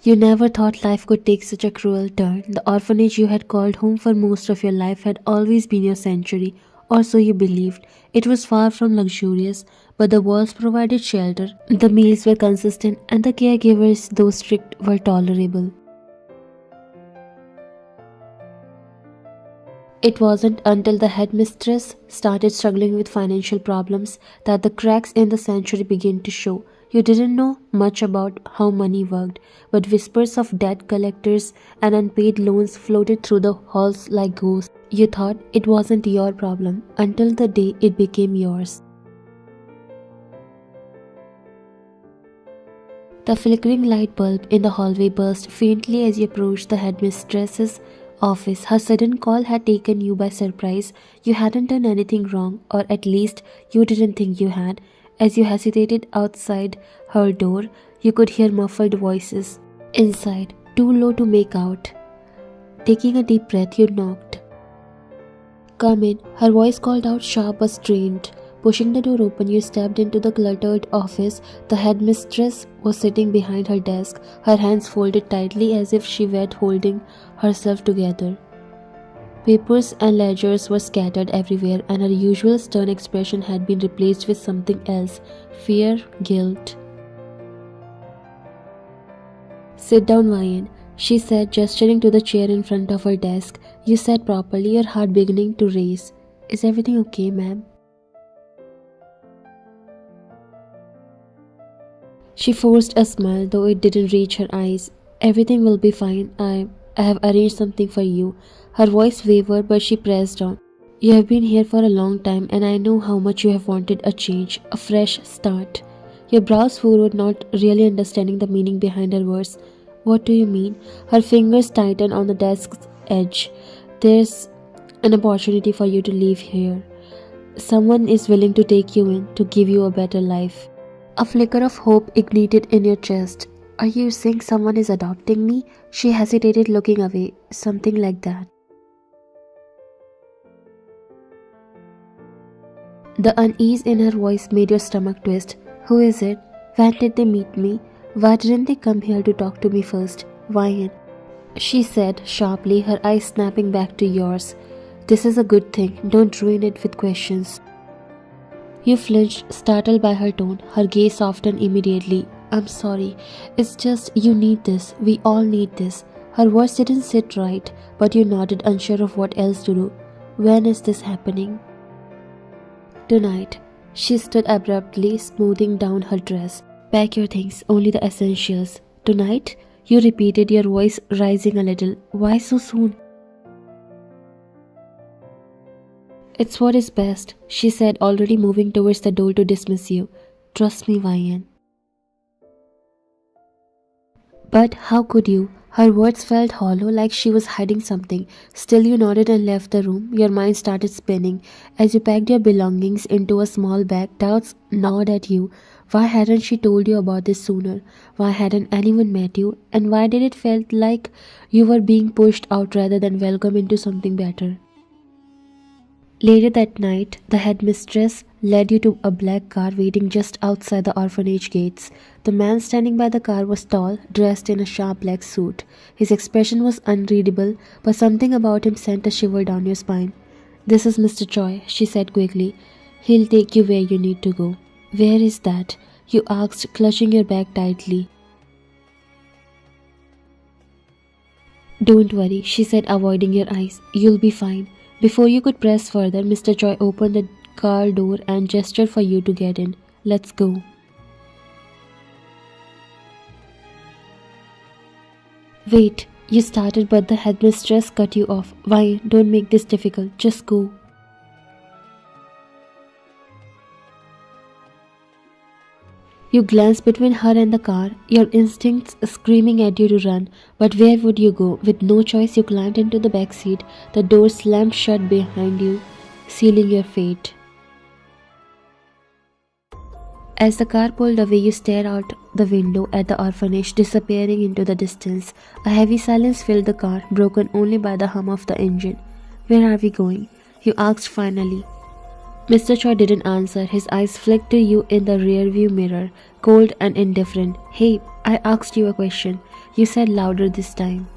You never thought life could take such a cruel turn. The orphanage you had called home for most of your life had always been your sanctuary, or so you believed. It was far from luxurious, but the walls provided shelter, the meals were consistent, and the caregivers, though strict, were tolerable. It wasn't until the headmistress started struggling with financial problems that the cracks in the sanctuary began to show. You didn't know much about how money worked, but whispers of debt collectors and unpaid loans floated through the halls like ghosts. You thought it wasn't your problem until the day it became yours. The flickering light bulb in the hallway burst faintly as you approached the headmistress's office. Her sudden call had taken you by surprise. You hadn't done anything wrong, or at least you didn't think you had. As you hesitated outside her door, you could hear muffled voices inside, too low to make out. Taking a deep breath, you knocked. "Come in," her voice called out, sharp but strained. Pushing the door open, you stepped into the cluttered office. The headmistress was sitting behind her desk, her hands folded tightly as if she were holding herself together. Papers and ledgers were scattered everywhere, and her usual stern expression had been replaced with something else: fear, guilt. "Sit down, Ryan," she said, gesturing to the chair in front of her desk. You sat properly, your heart beginning to race. "Is everything okay, ma'am?" She forced a smile, though it didn't reach her eyes. "Everything will be fine. I have arranged something for you." Her voice wavered, but she pressed on. "You have been here for a long time, and I know how much you have wanted a change, a fresh start." Your brows furrowed, not really understanding the meaning behind her words. "What do you mean?" Her fingers tightened on the desk's edge. "There's an opportunity for you to live here. Someone is willing to take you in, to give you a better life." A flicker of hope ignited in your chest. "Are you saying someone is adopting me?" She hesitated, looking away. "Something like that." The unease in her voice made your stomach twist. "Who is it? When did they meet me? Why didn't they come here to talk to me first?" "Why?" she said sharply, her eyes snapping back to yours. "This is a good thing. Don't ruin it with questions." You flinched, startled by her tone. Her gaze softened immediately. "I'm sorry. It's just you need this. We all need this." Her words didn't sit right, but you nodded, unsure of what else to do. "When is this happening?" "Tonight." She stood abruptly, smoothing down her dress. "Pack your things, only the essentials." "Tonight?" you repeated, your voice rising a little. "Why so soon?" "It's what is best," she said, already moving towards the door to dismiss you. "Trust me, Vian." But how could you? Her words felt hollow, like she was hiding something. Still, you nodded and left the room. Your mind started spinning. As you packed your belongings into a small bag, doubts gnawed at you. Why hadn't she told you about this sooner? Why hadn't anyone met you? And why did it felt like you were being pushed out rather than welcomed into something better? Later that night, the headmistress led you to a black car waiting just outside the orphanage gates. The man standing by the car was tall, dressed in a sharp black suit. His expression was unreadable, but something about him sent a shiver down your spine. "This is Mr. Choi," she said quickly. "He'll take you where you need to go." "Where is that?" you asked, clutching your bag tightly. "Don't worry," she said, avoiding your eyes. "You'll be fine." Before you could press further, Mr. Choi opened the car door and gestured for you to get in. "Let's go." "Wait," you started, but the headmistress cut you off. "Why? Don't make this difficult. Just go." You glanced between her and the car, your instincts screaming at you to run. But where would you go? With no choice, you climbed into the back seat. The door slammed shut behind you, sealing your fate. As the car pulled away, you stared out the window at the orphanage, disappearing into the distance. A heavy silence filled the car, broken only by the hum of the engine. "Where are we going?" you asked finally. Mr. Choi didn't answer. His eyes flicked to you in the rearview mirror, cold and indifferent. Hey, I asked you a question. You said louder this time.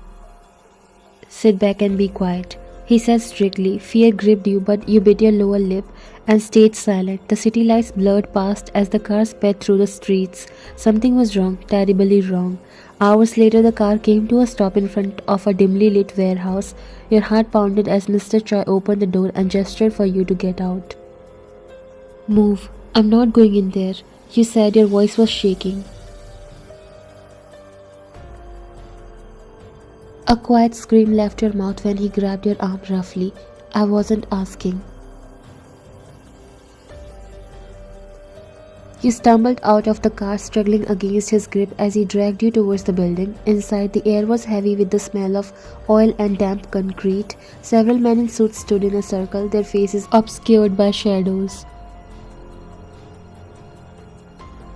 Sit back and be quiet, he said strictly. Fear gripped you, but you bit your lower lip and stayed silent. The city lights blurred past as the car sped through the streets. Something was wrong, terribly wrong. Hours later, the car came to a stop in front of a dimly lit warehouse. Your heart pounded as Mr. Choi opened the door and gestured for you to get out. Move. I'm not going in there, you said. Your voice was shaking. A quiet scream left your mouth when he grabbed your arm roughly. I wasn't asking. You stumbled out of the car, struggling against his grip as he dragged you towards the building. Inside, the air was heavy with the smell of oil and damp concrete. Several men in suits stood in a circle, their faces obscured by shadows.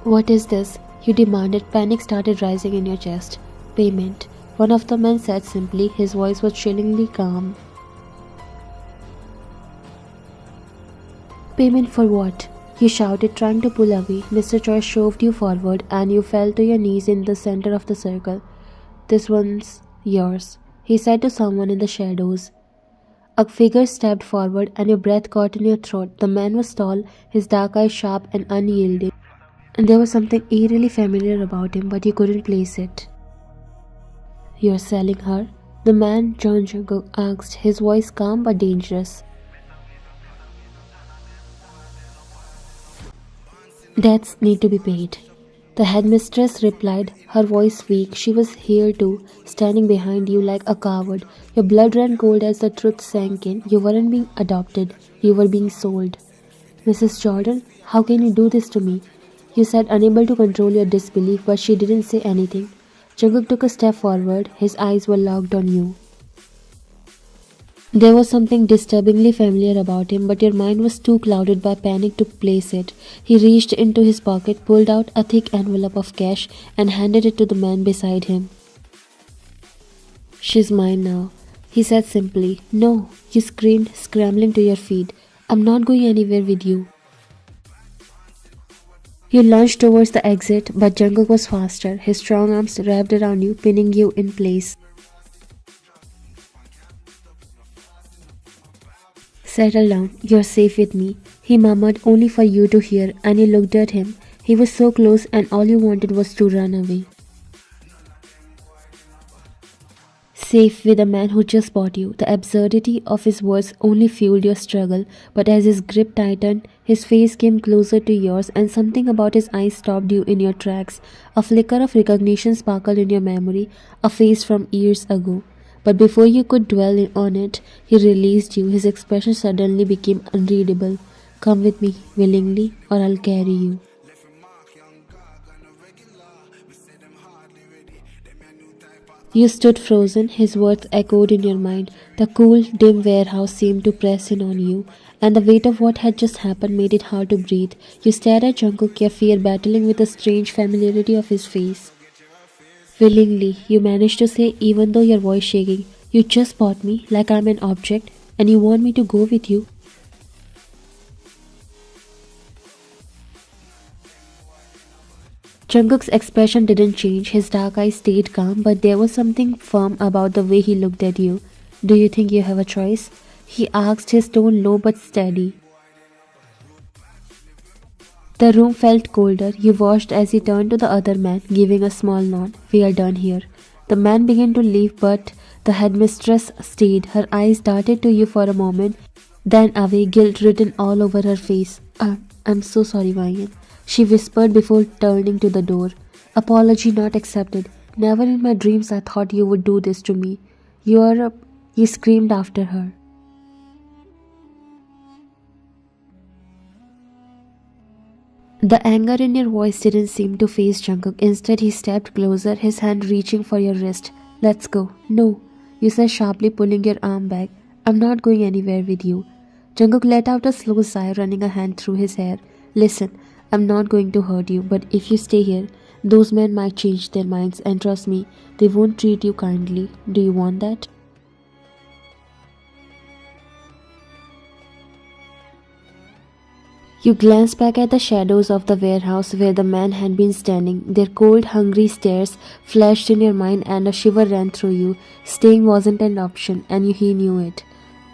What is this? You demanded. Panic started rising in your chest. Payment. One of the men said simply. His voice was chillingly calm. Payment for what? You shouted, trying to pull away. Mr. Choi shoved you forward and you fell to your knees in the center of the circle. This one's yours, he said to someone in the shadows. A figure stepped forward and your breath caught in your throat. The man was tall, his dark eyes sharp and unyielding. And there was something eerily familiar about him, but you couldn't place it. You're selling her? The man Jeon'sworld asked, his voice calm but dangerous. Debts need to be paid. The headmistress replied, her voice weak. She was here too, standing behind you like a coward. Your blood ran cold as the truth sank in. You weren't being adopted, you were being sold. Mrs. Jordan, how can you do this to me? You said, unable to control your disbelief, but she didn't say anything. Jungkook took a step forward. His eyes were locked on you. There was something disturbingly familiar about him, but your mind was too clouded by panic to place it. He reached into his pocket, pulled out a thick envelope of cash, and handed it to the man beside him. She's mine now, he said simply. No, you screamed, scrambling to your feet. I'm not going anywhere with you. You lunged towards the exit, but Jungkook was faster. His strong arms wrapped around you, pinning you in place. Settle down, you're safe with me, he murmured, only for you to hear, and you looked at him. He was so close and all you wanted was to run away. Safe with a man who just bought you. The absurdity of his words only fueled your struggle, but as his grip tightened, his face came closer to yours and something about his eyes stopped you in your tracks. A flicker of recognition sparkled in your memory, a face from years ago. But before you could dwell on it, he released you. His expression suddenly became unreadable. Come with me, willingly, or I'll carry you. You stood frozen, his words echoed in your mind. The cool, dim warehouse seemed to press in on you, and the weight of what had just happened made it hard to breathe. You stared at Jungkook, your fear battling with the strange familiarity of his face. Willingly, you managed to say, even though your voice shaking. You just bought me like I'm an object, and you want me to go with you. Jungkook's expression didn't change. His dark eyes stayed calm, but there was something firm about the way he looked at you. Do you think you have a choice? He asked, his tone low but steady. The room felt colder. You watched as he turned to the other man, giving a small nod. We are done here. The man began to leave, but the headmistress stayed. Her eyes darted to you for a moment, then away, guilt written all over her face. I'm so sorry, Ryan, she whispered before turning to the door. Apology not accepted. Never in my dreams I thought you would do this to me. You screamed after her. The anger in your voice didn't seem to faze Jungkook. Instead, he stepped closer, his hand reaching for your wrist. Let's go. No, you said sharply, pulling your arm back. I'm not going anywhere with you. Jungkook let out a slow sigh, running a hand through his hair. Listen, I'm not going to hurt you, but if you stay here, those men might change their minds, and trust me, they won't treat you kindly. Do you want that? You glanced back at the shadows of the warehouse where the man had been standing. Their cold, hungry stares flashed in your mind and a shiver ran through you. Staying wasn't an option, and he knew it.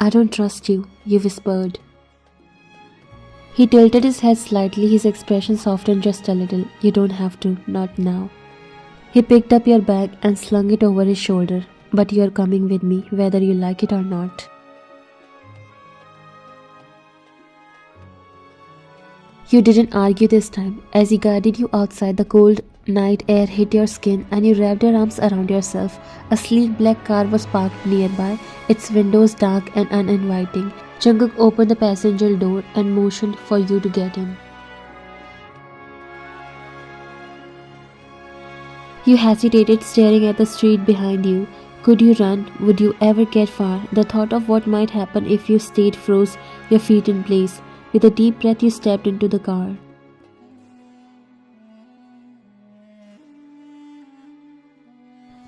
"I don't trust you," you whispered. He tilted his head slightly, his expression softened just a little. "You don't have to, not now." He picked up your bag and slung it over his shoulder. "But you're coming with me, whether you like it or not." You didn't argue this time. As he guided you outside, the cold night air hit your skin and you wrapped your arms around yourself. A sleek black car was parked nearby, its windows dark and uninviting. Jungkook opened the passenger door and motioned for you to get in. You hesitated, staring at the street behind you. Could you run? Would you ever get far? The thought of what might happen if you stayed froze your feet in place. With a deep breath, you stepped into the car.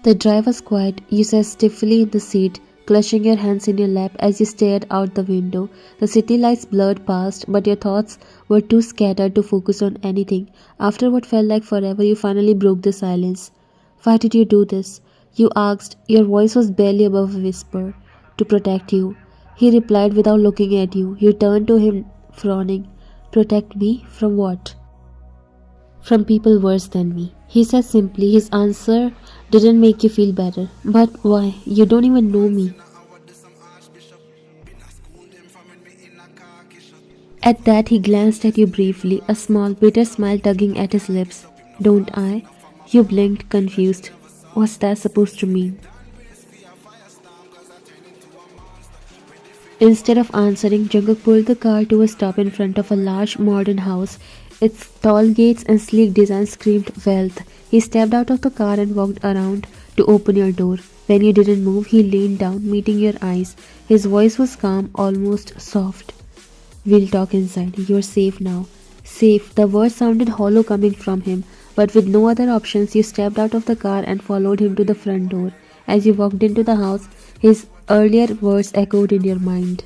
The drive was quiet. You sat stiffly in the seat, clutching your hands in your lap as you stared out the window. The city lights blurred past, but your thoughts were too scattered to focus on anything. After what felt like forever, you finally broke the silence. "Why did you do this?" you asked. Your voice was barely above a whisper. "To protect you," he replied without looking at you. You turned to him, frowning. "Protect me? From what?" "From people worse than me," he said simply. His answer didn't make you feel better. "But why? You don't even know me." At that, he glanced at you briefly, a small, bitter smile tugging at his lips. "Don't I?" You blinked, confused. What's that supposed to mean? Instead of answering, Jungkook pulled the car to a stop in front of a large modern house. Its tall gates and sleek design screamed wealth. He stepped out of the car and walked around to open your door. When you didn't move, he leaned down, meeting your eyes. His voice was calm, almost soft. "We'll talk inside. You're safe now." Safe. The word sounded hollow coming from him, but with no other options, you stepped out of the car and followed him to the front door. As you walked into the house, his earlier words echoed in your mind.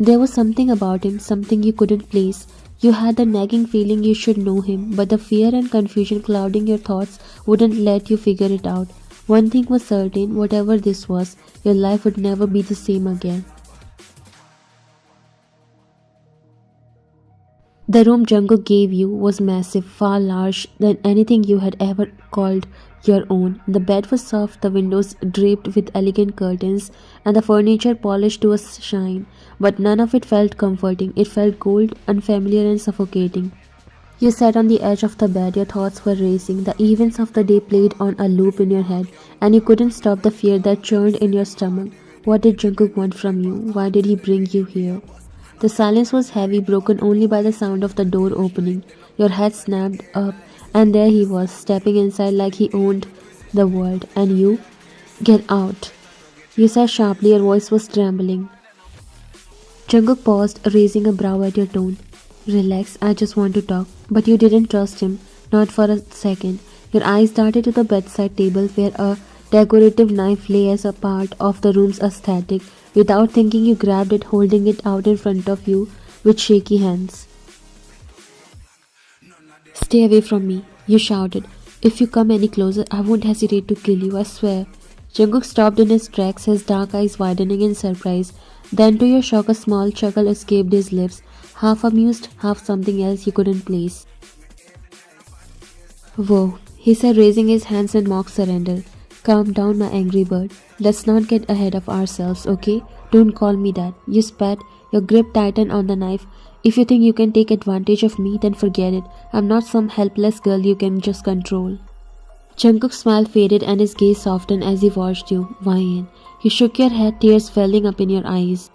There was something about him, something you couldn't place. You had the nagging feeling you should know him, but the fear and confusion clouding your thoughts wouldn't let you figure it out. One thing was certain, whatever this was, your life would never be the same again. The room Jungkook gave you was massive, far larger than anything you had ever called your own. The bed was soft, the windows draped with elegant curtains, and the furniture polished to a shine, but none of it felt comforting. It felt cold, unfamiliar and suffocating. You sat on the edge of the bed, your thoughts were racing. The events of the day played on a loop in your head, and you couldn't stop the fear that churned in your stomach. What did Jungkook want from you? Why did he bring you here? The silence was heavy, broken only by the sound of the door opening. Your head snapped up, and there he was, stepping inside like he owned the world. And you? "Get out," you said sharply, your voice was trembling. Jungkook paused, raising a brow at your tone. "Relax, I just want to talk." But you didn't trust him, not for a second. Your eyes darted to the bedside table where a decorative knife lay as a part of the room's aesthetic. Without thinking, you grabbed it, holding it out in front of you with shaky hands. "Stay away from me," you shouted. "If you come any closer, I won't hesitate to kill you, I swear." Jungkook stopped in his tracks, his dark eyes widening in surprise. Then, to your shock, a small chuckle escaped his lips, half amused, half something else you couldn't place. "Whoa," he said, raising his hands in mock surrender. "Calm down, my angry bird. Let's not get ahead of ourselves, okay? Don't call me that." You spat, your grip tightened on the knife. "If you think you can take advantage of me, then forget it. I'm not some helpless girl you can just control." Jungkook's smile faded and his gaze softened as he watched you whine. You shook your head, tears welling up in your eyes.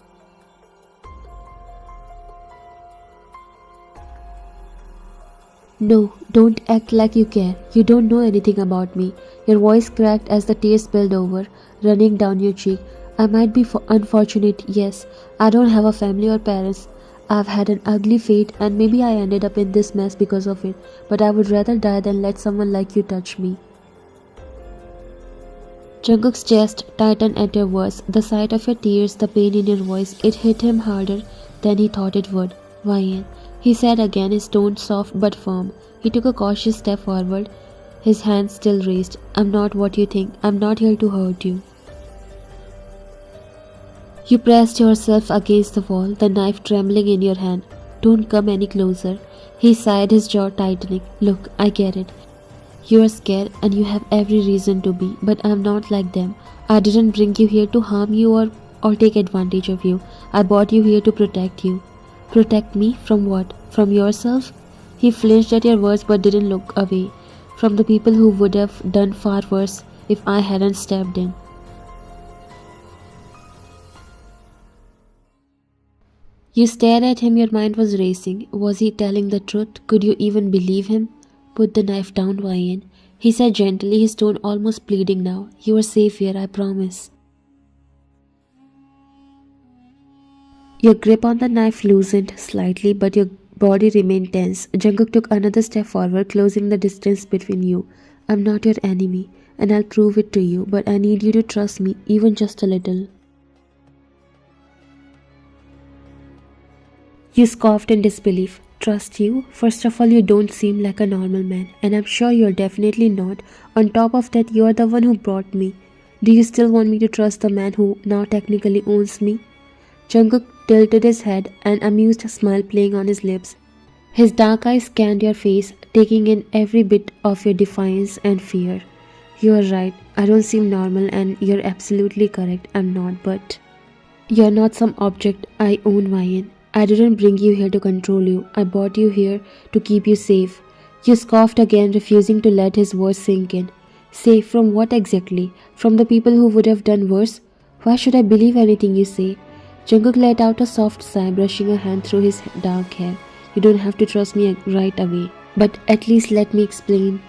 "No, don't act like you care. You don't know anything about me." Your voice cracked as the tears spilled over, running down your cheek. "I might be unfortunate, yes. I don't have a family or parents. I've had an ugly fate and maybe I ended up in this mess because of it. But I would rather die than let someone like you touch me." Jungkook's chest tightened at your words. The sight of your tears, the pain in your voice, it hit him harder than he thought it would. Why? He said again, his tone soft but firm. He took a cautious step forward, his hands still raised. I'm not what you think. I'm not here to hurt you. You pressed yourself against the wall, the knife trembling in your hand. Don't come any closer. He sighed, his jaw tightening. Look, I get it. You are scared and you have every reason to be, but I'm not like them. I didn't bring you here to harm you or take advantage of you. I brought you here to protect you. Protect me from what? From yourself? He flinched at your words but didn't look away. From the people who would have done far worse if I hadn't stepped in. You stared at him, your mind was racing. Was he telling the truth? Could you even believe him? Put the knife down, Ryan. He said gently, his tone almost pleading now. You are safe here, I promise. Your grip on the knife loosened slightly, but your body remained tense. Jungkook took another step forward, closing the distance between you. I'm not your enemy, and I'll prove it to you, but I need you to trust me, even just a little. You scoffed in disbelief. Trust you? First of all, you don't seem like a normal man, and I'm sure you're definitely not. On top of that, you're the one who brought me. Do you still want me to trust the man who now technically owns me? Jungkook tilted his head, an amused smile playing on his lips. His dark eyes scanned your face, taking in every bit of your defiance and fear. You're right, I don't seem normal and you're absolutely correct, I'm not, but... You're not some object I own, Ryan. I didn't bring you here to control you. I brought you here to keep you safe. You scoffed again, refusing to let his words sink in. Safe from what exactly? From the people who would have done worse? Why should I believe anything you say? Jungkook let out a soft sigh, brushing a hand through his dark hair. You don't have to trust me right away, but at least let me explain.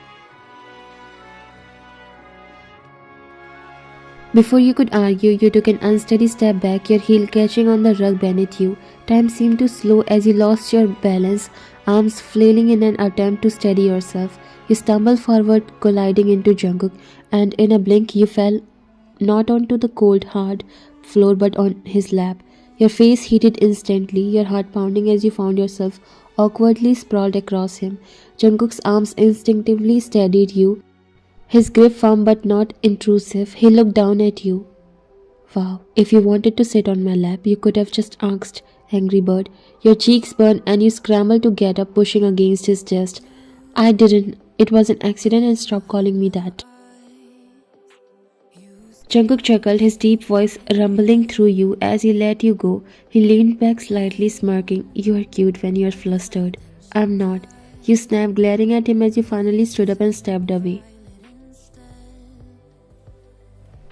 Before you could argue, you took an unsteady step back, your heel catching on the rug beneath you. Time seemed to slow as you lost your balance, arms flailing in an attempt to steady yourself. You stumbled forward, colliding into Jungkook, and in a blink you fell not onto the cold, hard floor but on his lap. Your face heated instantly, your heart pounding as you found yourself awkwardly sprawled across him. Jungkook's arms instinctively steadied you, his grip firm but not intrusive. He looked down at you. Wow, if you wanted to sit on my lap, you could have just asked, angry bird. Your cheeks burned and you scrambled to get up, pushing against his chest. I didn't. It was an accident and stop calling me that. Jungkook chuckled, his deep voice rumbling through you as he let you go. He leaned back slightly, smirking. You are cute when you are flustered. I'm not. You snapped, glaring at him as you finally stood up and stepped away.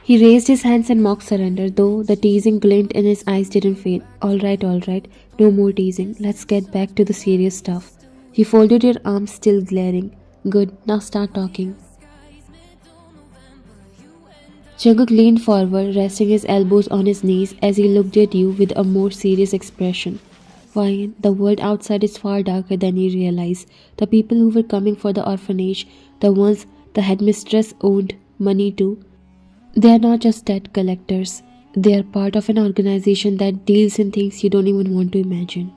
He raised his hands in mock surrender, though the teasing glint in his eyes didn't fade. All right, no more teasing. Let's get back to the serious stuff. He folded your arms, still glaring. Good, now start talking. Jungkook leaned forward, resting his elbows on his knees as he looked at you with a more serious expression. Ryan, the world outside is far darker than you realize. The people who were coming for the orphanage, the ones the headmistress owed money to, they are not just debt collectors. They are part of an organization that deals in things you don't even want to imagine.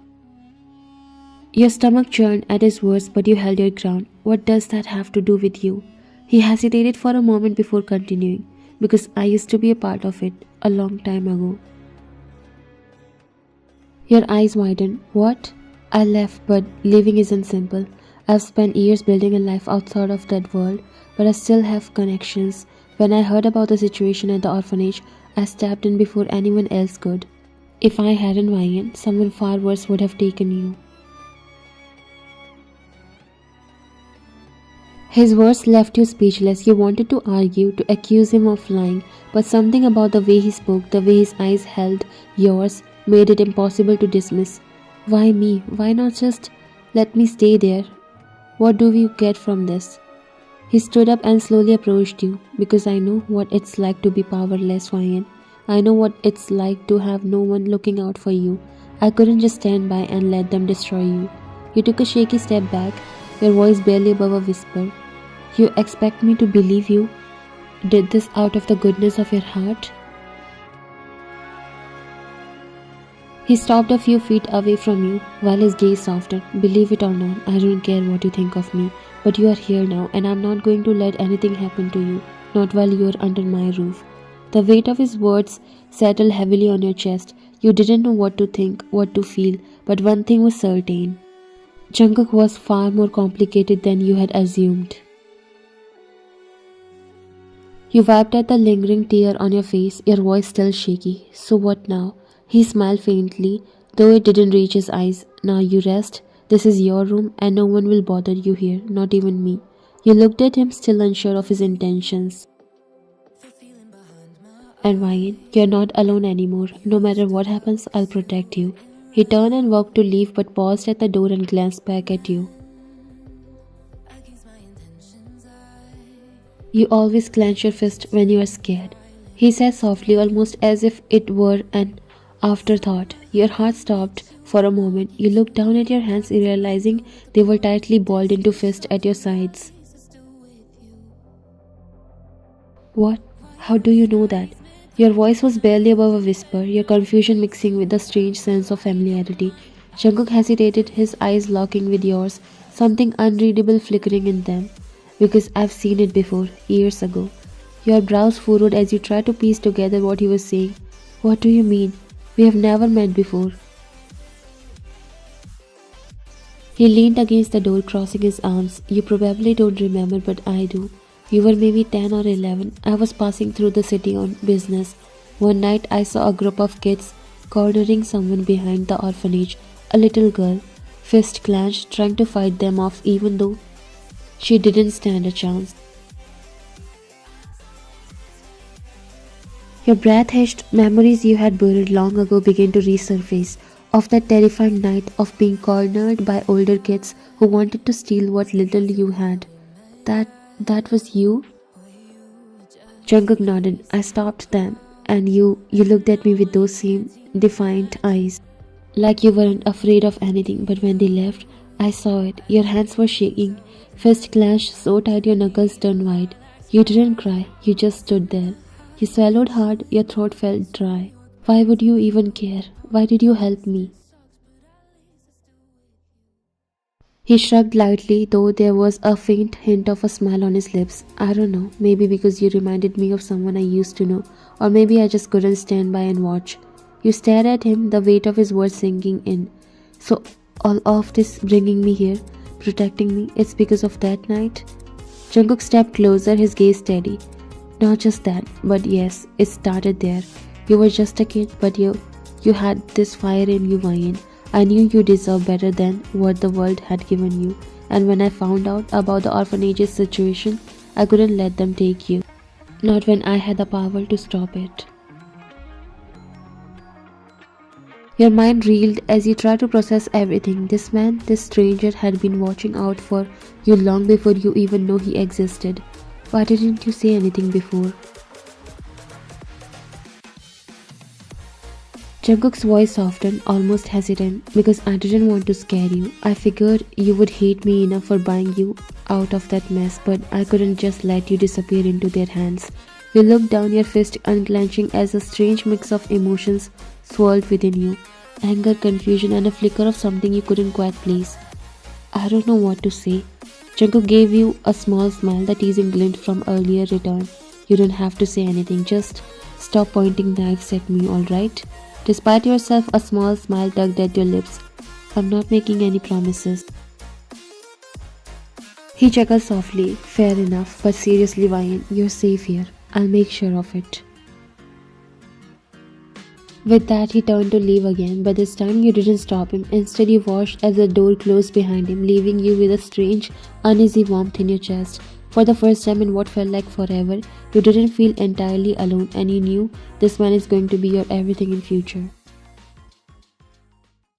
Your stomach churned at his words, but you held your ground. What does that have to do with you? He hesitated for a moment before continuing. Because I used to be a part of it, a long time ago. Your eyes widened. What? I left, but leaving isn't simple. I've spent years building a life outside of that world, but I still have connections. When I heard about the situation at the orphanage, I stepped in before anyone else could. If I hadn't, Ryan, someone far worse would have taken you. His words left you speechless. You wanted to argue, to accuse him of lying, but something about the way he spoke, the way his eyes held yours, made it impossible to dismiss. Why me? Why not just let me stay there? What do you get from this? He stood up and slowly approached you. Because I know what it's like to be powerless, Ryan. I know what it's like to have no one looking out for you. I couldn't just stand by and let them destroy you. You took a shaky step back, your voice barely above a whisper. You expect me to believe you? did this out of the goodness of your heart? He stopped a few feet away from you while his gaze softened. Believe it or not, I don't care what you think of me, but you are here now and I'm not going to let anything happen to you, not while you are under my roof. The weight of his words settled heavily on your chest. You didn't know what to think, what to feel, but one thing was certain. Jungkook was far more complicated than you had assumed. You wiped at the lingering tear on your face, your voice still shaky. So what now? He smiled faintly, though it didn't reach his eyes. Now you rest. This is your room and no one will bother you here, not even me. You looked at him, still unsure of his intentions. And Ryan, you're not alone anymore. No matter what happens, I'll protect you. He turned and walked to leave but paused at the door and glanced back at you. You always clench your fist when you are scared, he said softly, almost as if it were an afterthought. Your heart stopped for a moment. You looked down at your hands, realizing they were tightly balled into fists at your sides. What? How do you know that? Your voice was barely above a whisper, your confusion mixing with a strange sense of familiarity. Jungkook hesitated, his eyes locking with yours, something unreadable flickering in them. Because I've seen it before, years ago. Your brows furrowed as you tried to piece together what he was saying. What do you mean? We have never met before. He leaned against the door, crossing his arms. You probably don't remember, but I do. You were maybe 10 or 11. I was passing through the city on business. One night I saw a group of kids cornering someone behind the orphanage, a little girl, fist clenched, trying to fight them off even though she didn't stand a chance. Your breath hitched. Memories you had buried long ago began to resurface, of that terrifying night of being cornered by older kids who wanted to steal what little you had. That was you? Jungkook nodded. I stopped them, and you looked at me with those same defiant eyes, like you weren't afraid of anything, but when they left, I saw it. Your hands were shaking, fist clenched so tight your knuckles turned white. You didn't cry, you just stood there. You swallowed hard, your throat felt dry. Why would you even care? Why did you help me? He shrugged lightly, though there was a faint hint of a smile on his lips. I don't know, maybe because you reminded me of someone I used to know, or maybe I just couldn't stand by and watch. You stared at him, the weight of his words sinking in. So all of this bringing me here, protecting me, it's because of that night? Jungkook stepped closer, his gaze steady. Not just that, but yes, it started there. You were just a kid, but you had this fire in you, Ryan. I knew you deserved better than what the world had given you. And when I found out about the orphanage's situation, I couldn't let them take you. Not when I had the power to stop it. Your mind reeled as you tried to process everything. This man, this stranger, had been watching out for you long before you even knew he existed. Why didn't you say anything before? Jungkook's voice softened, almost hesitant, because I didn't want to scare you. I figured you would hate me enough for buying you out of that mess, but I couldn't just let you disappear into their hands. You looked down, your fist unclenching as a strange mix of emotions swirled within you. Anger, confusion, and a flicker of something you couldn't quite place. I don't know what to say. Jungkook gave you a small smile, the teasing glint from earlier return. You don't have to say anything, just stop pointing knives at me, alright? Despite yourself, a small smile tugged at your lips. I'm not making any promises. He chuckled softly. Fair enough, but seriously, Ryan, you're safe here. I'll make sure of it. With that, he turned to leave again, but this time you didn't stop him. Instead, you watched as the door closed behind him, leaving you with a strange, uneasy warmth in your chest. For the first time in what felt like forever, you didn't feel entirely alone, and you knew this man is going to be your everything in future.